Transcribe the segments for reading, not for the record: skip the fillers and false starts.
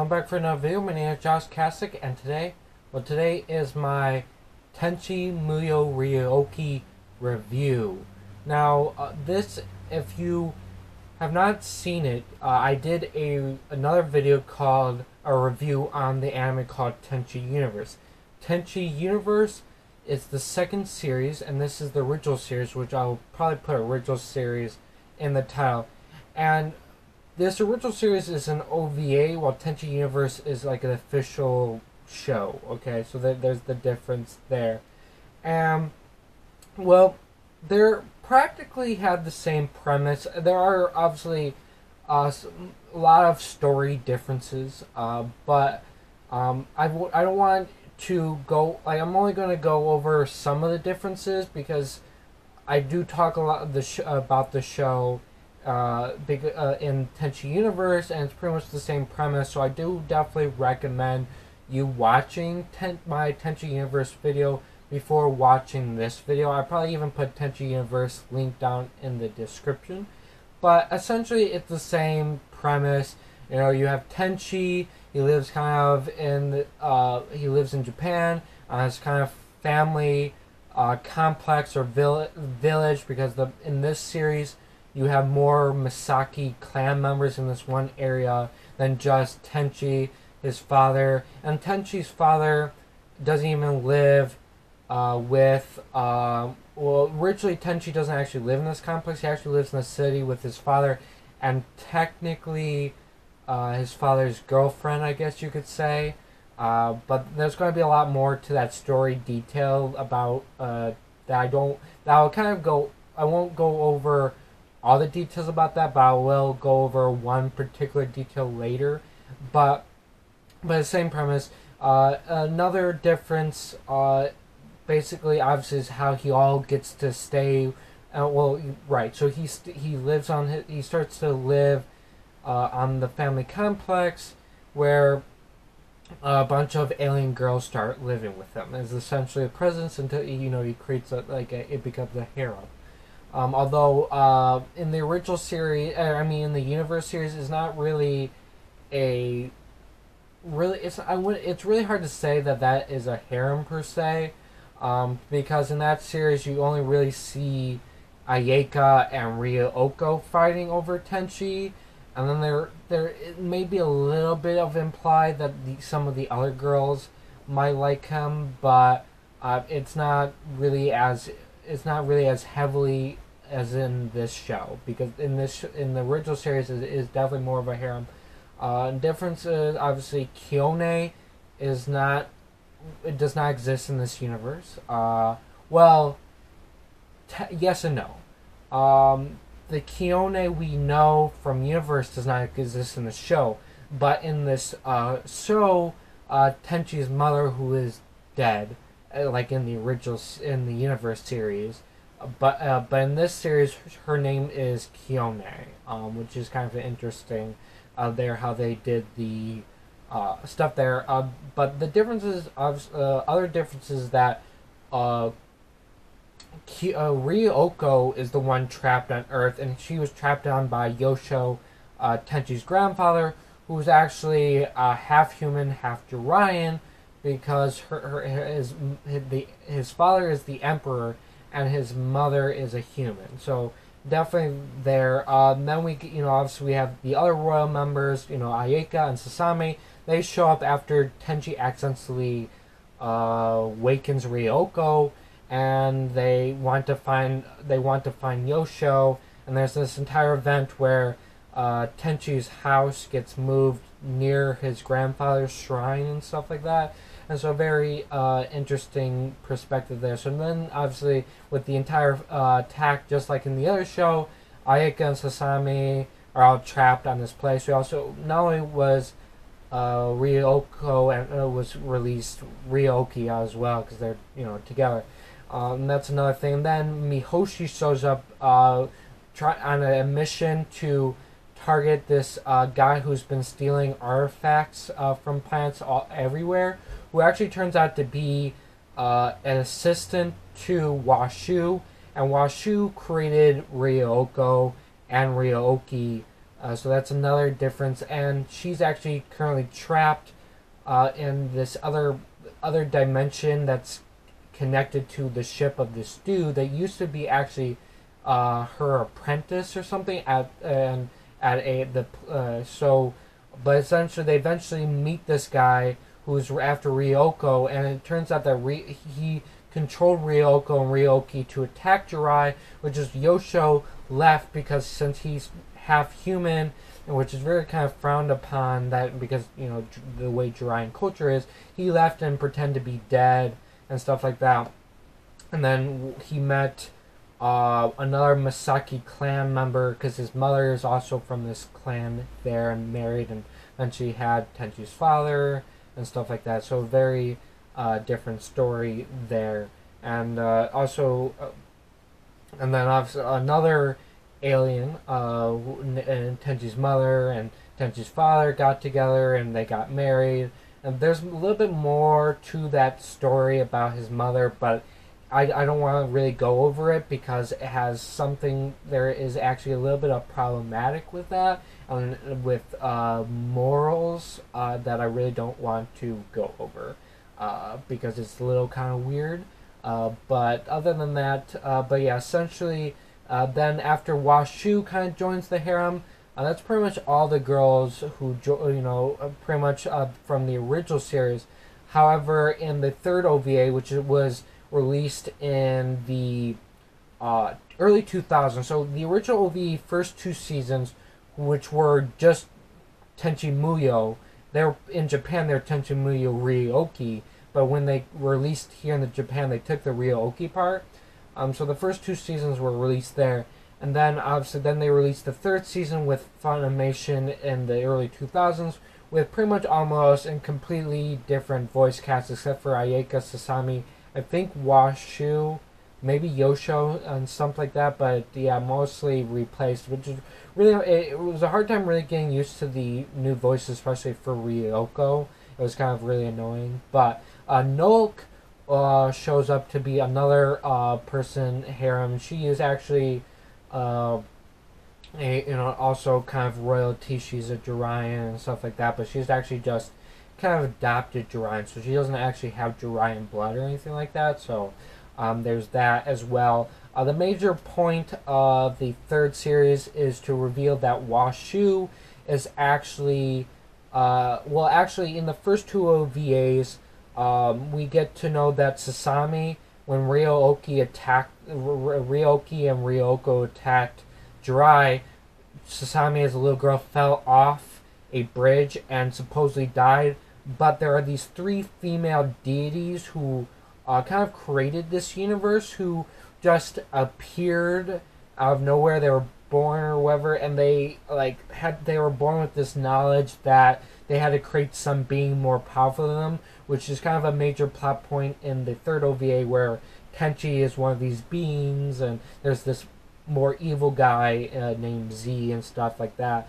I'm back for another video. My name is Josh Kasich, and today is my Tenchi Muyo Ryo-Ohki review. Now, if you have not seen it, I did another video called a review on the anime called Tenchi Universe. Tenchi Universe is the second series, and this is the original series, which I'll probably put original series in the title. And this original series is an OVA, while Tenchi Universe is like an official show. Okay, so there's the difference there. Well, they're practically have the same premise. There are obviously a lot of story differences, but I don't want to go, I'm only going to go over some of the differences because I do talk a lot of about the show in Tenchi Universe, and it's pretty much the same premise, so I do definitely recommend you watching my Tenchi Universe video before watching this video. I probably even put Tenchi Universe link down in the description, but essentially it's the same premise. You know, you have Tenchi. He lives he lives in Japan. It's kind of family complex or village, because in this series you have more Masaki clan members in this one area than just Tenchi, his father. And Tenchi's father doesn't even live well, originally Tenchi doesn't actually live in this complex. He actually lives in the city with his father, and technically his father's girlfriend, I guess you could say. But there's going to be a lot more to that story detail about I won't go over all the details about that, but I will go over one particular detail later. But the same premise. Another difference, basically, obviously, is how he all gets to stay. So he starts to live on the family complex, where a bunch of alien girls start living with him. It's essentially a presence until he creates it becomes a harem. Although in the original series, in the Universe series, is not really it's really hard to say that is a harem per se, because in that series you only really see Aeka and Ryo-Ohki fighting over Tenchi, and then there may be a little bit of implied that some of the other girls might like him, but it's not really as heavily as in this show, because in the original series it is definitely more of a harem. Difference is obviously Kione does not exist in this universe. Yes and no. The Kione we know from Universe does not exist in the show, but in this show, Tenchi's mother, who is dead, like in the Universe series, but in this series her name is Kione, which is kind of interesting. There, how they did the stuff there, but the differences other differences that Ryouko is the one trapped on Earth, and she was trapped on by Washuu, Tenchi's grandfather, who was actually half human, half Juraian, because his father is the emperor and his mother is a human. So definitely there. Then obviously we have the other royal members, Aeka and Sasami. They show up after Tenchi accidentally wakens Ryouko, and they want to find Washuu. And there's this entire event where Tenchi's house gets moved near his grandfather's shrine and stuff like that. And so very interesting perspective there. So then obviously with the entire attack, just like in the other show, Aeka and Sasami are all trapped on this place. We also, not only was Ryouko and was released Ryo-Ohki as well, because they're together. And that's another thing. And then Mihoshi shows up on a mission to target this guy who's been stealing artifacts from planets everywhere, who actually turns out to be an assistant to Washuu, and Washuu created Ryouko and Ryo-Ohki So that's another difference, and she's actually currently trapped in this other dimension that's connected to the ship of this dude that used to be actually her apprentice or something but essentially they eventually meet this guy who's after Ryouko, and it turns out that he controlled Ryouko and Ryo-Ohki to attack Jurai, which is Yosho left because since he's half human, and which is very kind of frowned upon that because the way Juraian culture is, he left and pretended to be dead and stuff like that. And then he met another Masaki clan member because his mother is also from this clan there and married, and then she had Tenchi's father and stuff like that. So very different story there. And and then obviously another alien, and Tenchi's mother and Tenchi's father got together and they got married. And there's a little bit more to that story about his mother, but I don't want to really go over it because it has something. There is actually a little bit of problematic with that, and with morals that I really don't want to go over because it's a little kind of weird. But other than that, but yeah, essentially, then after Washuu kind of joins the harem, that's pretty much all the girls who pretty much from the original series. However, in the third OVA, which was released in the early 2000s, so the original OVA first two seasons, which were just Tenchi Muyo, they're in Japan. They're Tenchi Muyo Ryo-Ohki, but when they released here in Japan, they took the Ryo-Ohki part. So the first two seasons were released there. And then, obviously, then they released the third season with Funimation in the early 2000s with pretty much almost and completely different voice casts except for Aeka, Sasami, I think Washuu, maybe Yosho, and stuff like that. But, yeah, mostly replaced, which is really, it was a hard time really getting used to the new voices, especially for Ryouko. It was kind of really annoying. But Nolke shows up to be another person harem. She is actually also kind of royalty. She's a Juraian and stuff like that, but she's actually just kind of adopted Juraian, so she doesn't actually have Juraian blood or anything like that. So there's that as well. The major point of the third series is to reveal that Washuu is actually actually in the first two OVAs, we get to know that Sasami, when Ryo-Ohki and Ryouko attacked Jurai, Sasami as a little girl fell off a bridge and supposedly died. But there are these three female deities who kind of created this universe, who just appeared out of nowhere. They were born or whatever, and they were born with this knowledge that they had to create some being more powerful than them, which is kind of a major plot point in the third OVA where Tenchi is one of these beings, and there's this more evil guy named Z and stuff like that.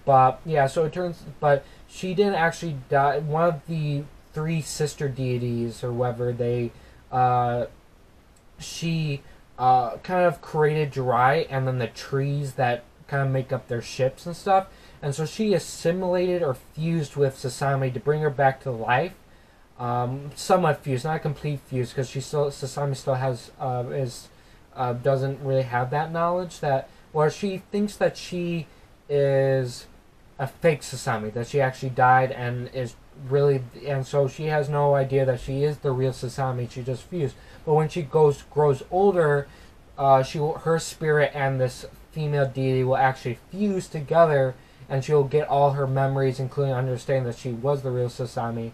But yeah, so but she didn't actually die. One of the three sister deities or whatever, she kind of created Jurai and then the trees that kind of make up their ships and stuff. And so she assimilated or fused with Sasami to bring her back to life. Somewhat fused, not a complete fuse, because Sasami still has doesn't really have that knowledge she thinks that she is a fake Sasami, that she actually died and so she has no idea that she is the real Sasami. She just fused. But when she grows older, her spirit and this female deity will actually fuse together, and she'll get all her memories, including understanding that she was the real Sasami.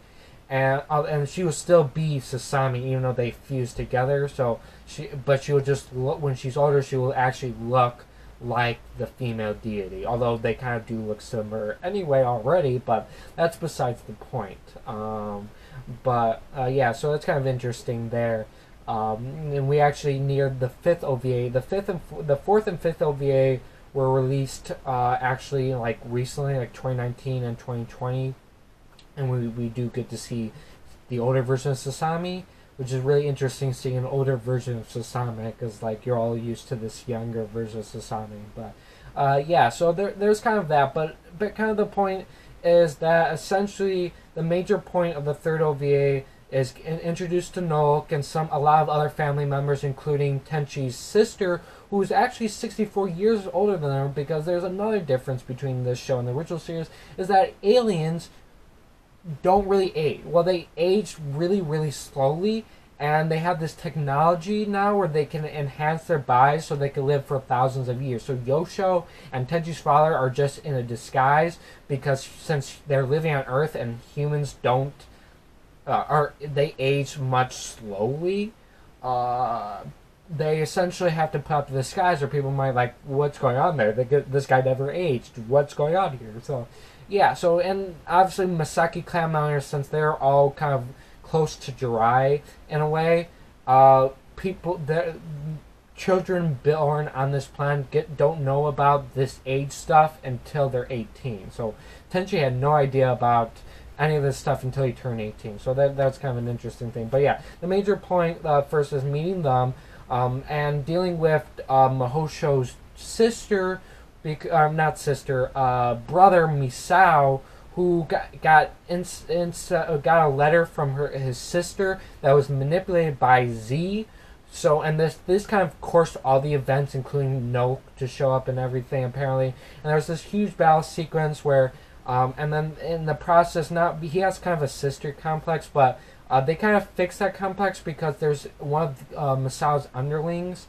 And she will still be Sasami even though they fuse together. But she will just look, when she's older, she will actually look like the female deity. Although they kind of do look similar anyway already, but that's besides the point. Yeah, so that's kind of interesting there. And we actually neared the fifth OVA. The fourth and fifth OVA were released actually recently, 2019 and 2020. And we do get to see the older version of Sasami, which is really interesting seeing an older version of Sasami, because you're all used to this younger version of Sasami. But Yeah, so there's kind of that, but kind of the point is that essentially the major point of the third OVA is introduced to Nolke and a lot of other family members, including Tenchi's sister, who is actually 64 years older than her, because there's another difference between this show and the original series, is that aliens don't really age. Well, they age really, really slowly, and they have this technology now where they can enhance their bodies so they can live for thousands of years. So Yosho and Tenchi's father are just in a disguise, because since they're living on Earth and humans don't, they age much slowly, they essentially have to put up the disguise, or people might like, what's going on there? This guy never aged. What's going on here? So, yeah. So, and obviously Masaki clan members, since they're all kind of close to Jurai in a way, children born on this planet don't know about this age stuff until they're 18. So Tenchi had no idea about any of this stuff until he turned 18. So that's kind of an interesting thing. But yeah, the major point first is meeting them and dealing with Mihosho's sister, not sister, brother Misao, who got a letter from his sister that was manipulated by Z. So, and this kind of coursed all the events, including Nolke to show up and everything, apparently. And there's this huge battle sequence where, and then in the process, he has kind of a sister complex, but they kind of fix that complex because there's one of Masao's underlings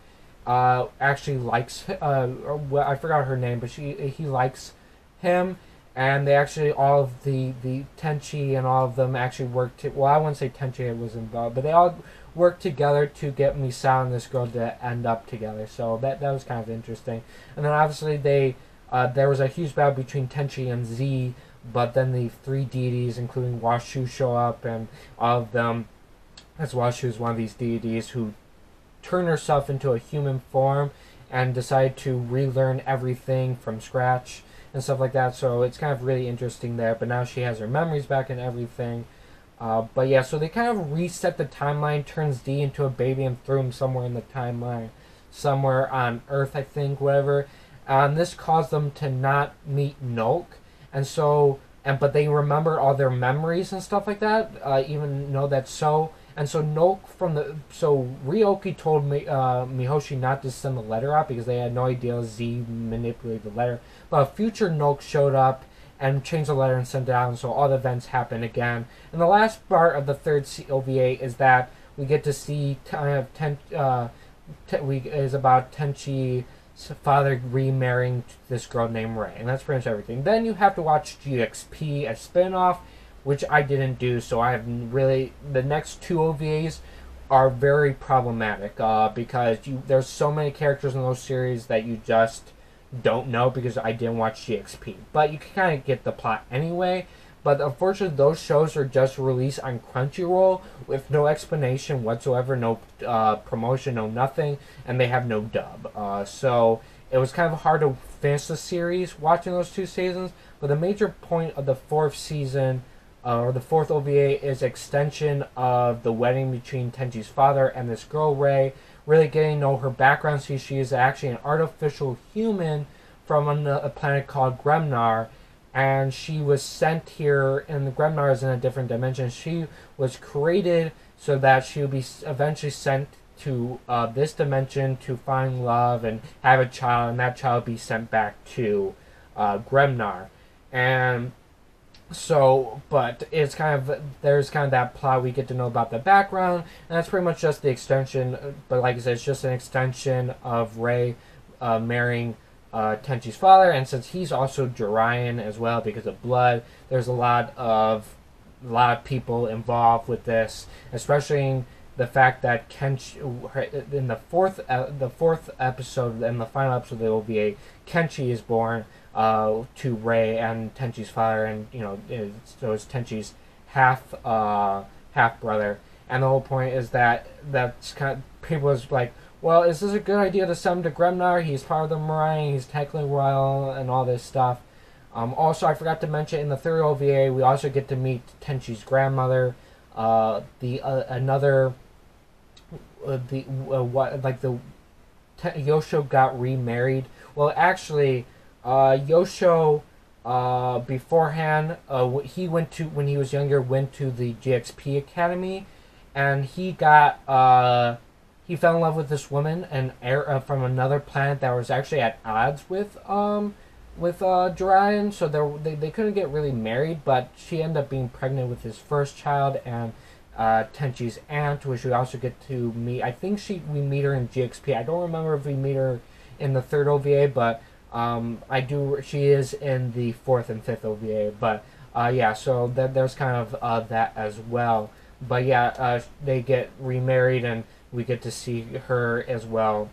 actually likes, I forgot her name, but he likes him. And they actually, all of the Tenchi and all of them actually worked. Well, I wouldn't say Tenchi was involved, but they all worked together to get Misao and this girl to end up together. So that was kind of interesting. And then obviously there was a huge battle between Tenchi and Z, but then the three deities, including Washuu, show up, and all of them, as Washuu is one of these deities who turned herself into a human form and decided to relearn everything from scratch and stuff like that. So it's kind of really interesting there. But now she has her memories back and everything. But yeah, so they kind of reset the timeline, turns D into a baby and threw him somewhere in the timeline, somewhere on Earth, I think, whatever. And this caused them to not meet Nolke, and so, but they remember all their memories and stuff like that, even though that's so. And so Ryo-Ohki told Mihoshi not to send the letter out because they had no idea Z manipulated the letter. But a future Nolke showed up and changed the letter and sent it out, and so all the events happen again. And the last part of the third OVA is that we get to see is about Tenchi's father remarrying this girl named Rei, and that's pretty much everything. Then you have to watch GXP, a spin-off, which I didn't do, so I have really, the next two OVAs are very problematic because there's so many characters in those series that you just don't know because I didn't watch GXP. But you can kind of get the plot anyway. But unfortunately, those shows are just released on Crunchyroll with no explanation whatsoever, no promotion, no nothing, and they have no dub. So it was kind of hard to finish the series watching those two seasons. But the major point of the fourth season, or the fourth OVA, is extension of the wedding between Tenchi's father and this girl Rei. Really getting to know her background. See, she is actually an artificial human from a planet called Gremnar, and she was sent here, and the Gremnar is in a different dimension. She was created so that she would be eventually sent to this dimension to find love and have a child, and that child be sent back to Gremnar. And so, but it's there's kind of that plot we get to know about the background, and that's pretty much just the extension. But like I said, it's just an extension of Rei marrying Tenchi's father, and since he's also Juraian as well because of blood, there's a lot of people involved with this, especially in the fact that Kenshi, in the fourth episode and the final episode of the OVA, Kenshi is born to Rei and Tenchi's father, and so it's Tenchi's half brother. And the whole point is that's kind of, people was like, well, is this a good idea to send him to Gremnar? He's part of the Moraine, he's technically royal, and all this stuff. Also, I forgot to mention, in the third OVA, we also get to meet Tenchi's grandmother, Yosho got remarried. Well, actually, Yosho, beforehand, he went to when he was younger went to the GXP Academy, and he fell in love with this woman and from another planet that was actually at odds with Jurai, so they couldn't get really married, but she ended up being pregnant with his first child and Tenchi's aunt, which we also get to meet. I think we meet her in GXP. I don't remember if we meet her in the third OVA, but I do. She is in the fourth and fifth OVA, but yeah. So there's kind of that as well. But yeah, they get remarried, and we get to see her as well.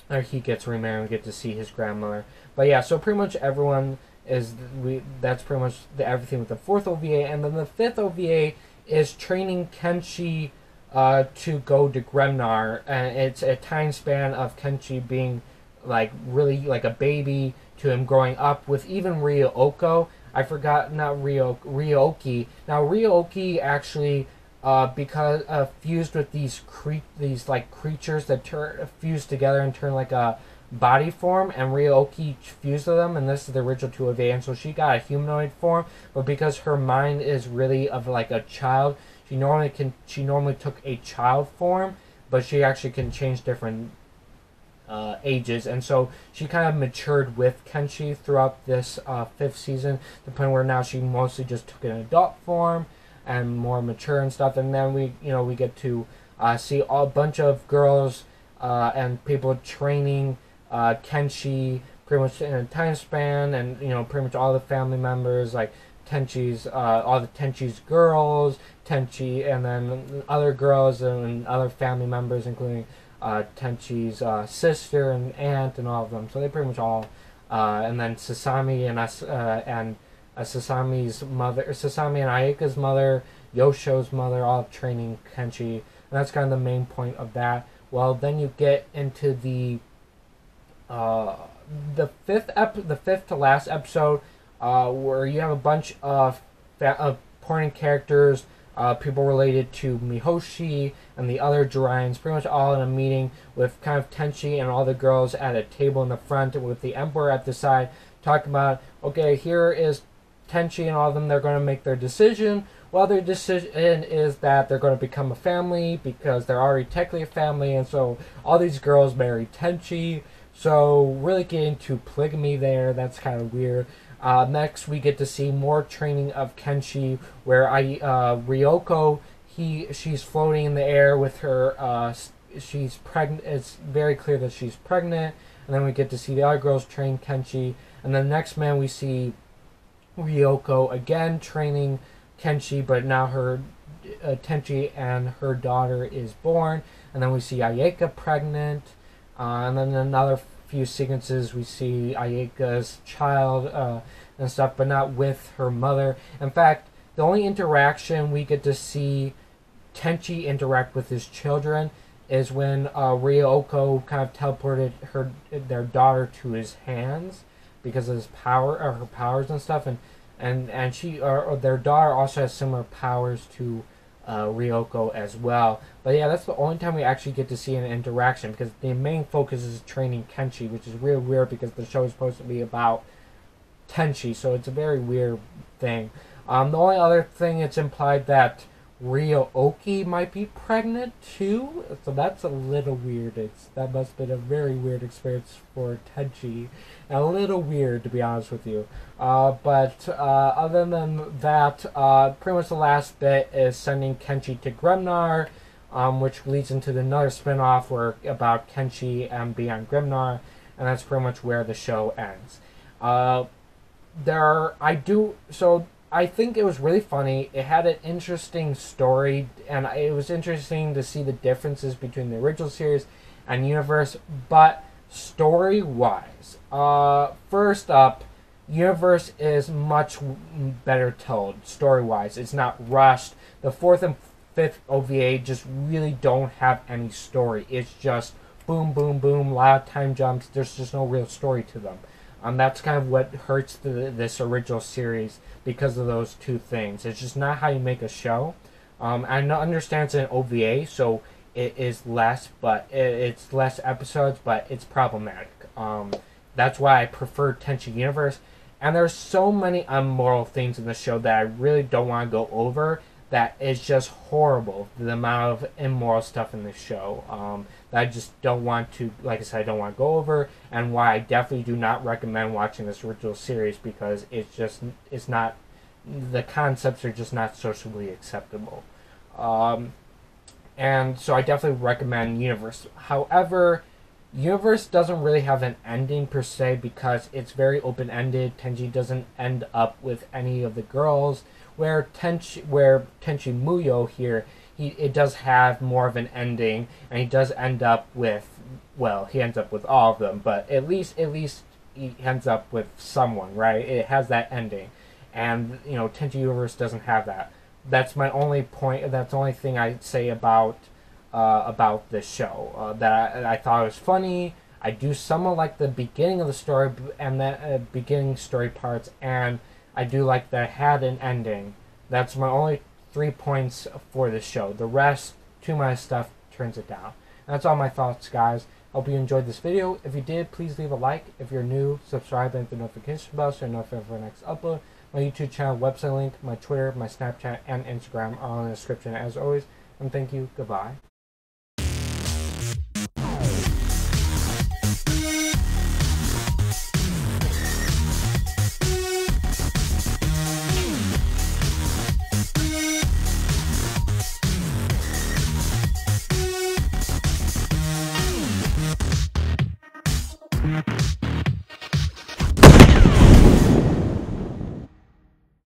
Or he gets remarried, and we get to see his grandmother. But yeah, so pretty much everyone is that's pretty much everything with the fourth OVA, and then the fifth OVA is training Kenshi to go to Gremnar, and it's a time span of Kenshi being like really like a baby to him growing up with even Ryo-Ohki. I forgot, not Ryo-Ohki. Now Ryo-Ohki actually because fused with these like creatures that fuse together and turn like a body form, and Ryo-Ohki fused with them, and this is the original 2 OVA, and so she got a humanoid form, but because her mind is really of like a child, she normally took a child form, but she actually can change different ages, and so she kind of matured with Kenshi throughout this 5th season, to the point where now she mostly just took an adult form and more mature and stuff, and then we get to see a bunch of girls and people training Kenshi pretty much in a time span, and pretty much all the family members, like Tenchi's all the Tenchi's girls, Tenchi, and then other girls and other family members, including Tenchi's sister and aunt and all of them. So they pretty much all, and then Sasami and Sasami's mother, Sasami and Aeka's mother, Yosho's mother, all training Kenshi, and that's kind of the main point of that. Well, then you get into the fifth to last episode, where you have a bunch of important characters, people related to Mihoshi and the other Juraians, pretty much all in a meeting with kind of Tenchi and all the girls at a table in the front with the Emperor at the side, talking about, okay, here is Tenchi and all of them, they're going to make their decision. Well, their decision is that they're going to become a family because they're already technically a family, and so all these girls marry Tenchi. So really getting to polygamy there, that's kind of weird. Next, we get to see more training of Kenshi, where Ryouko, she's floating in the air with her. She's pregnant. It's very clear that she's pregnant, and then we get to see the other girls train Kenshi, and then next man we see Ryouko again training Kenshi, but now her Tenchi and her daughter is born, and then we see Aeka pregnant, and then another few sequences we see Aeka's child and stuff, but not with her mother. In fact, the only interaction we get to see Tenchi interact with his children is when Ryouko kind of teleported their daughter to his hands because of his power or her powers and stuff, and she or their daughter also has similar powers to Ryouko as well. But yeah, that's the only time we actually get to see an interaction, because the main focus is training Kenshi, which is really weird because the show is supposed to be about Tenchi, so it's a very weird thing. The only other thing, it's implied that Ryo-Ohki might be pregnant too, so that's a little weird. That must have been a very weird experience for Tenchi. A little weird, to be honest with you. But other than that, pretty much the last bit is sending Kenshi to Gremnar, which leads into another spin-off about Kenshi and Beyond Gremnar, and that's pretty much where the show ends. I think it was really funny. It had an interesting story, and it was interesting to see the differences between the original series and Universe. But story-wise, first up, Universe is much better told story-wise. It's not rushed. The 4th and 5th OVA just really don't have any story. It's just boom, boom, boom, a lot of time jumps. There's just no real story to them. That's kind of what hurts this original series, because of those two things. It's just not how you make a show. I understand it's an OVA, so it is less, but it's less episodes, but it's problematic. that's why I prefer Tenchi Universe. And there's so many immoral things in the show that I really don't want to go over. That is just horrible. The amount of immoral stuff in this show that I just don't want to, like I said, I don't want to go over, and why I definitely do not recommend watching this original series, because it's not, the concepts are just not socially acceptable. And so I definitely recommend Universe. However, Universe doesn't really have an ending per se, because it's very open-ended. Tenchi doesn't end up with any of the girls, where Tenchi Muyo here, it does have more of an ending, and he does end up with, well, he ends up with all of them, but at least he ends up with someone, right? It has that ending, and Tenchi Universe doesn't have that. That's my only point. That's the only thing I'd say about this show. That I thought it was funny. I do somewhat like the beginning of the story and the beginning story parts, and I do like that it had an ending. That's my only 3 points for this show. The rest, too much stuff, turns it down. And that's all my thoughts, guys. Hope you enjoyed this video. If you did, please leave a like. If you're new, subscribe and hit the notification bell so you're notified for the next upload. My YouTube channel, website link, my Twitter, my Snapchat, and Instagram are all in the description as always. And thank you. Goodbye.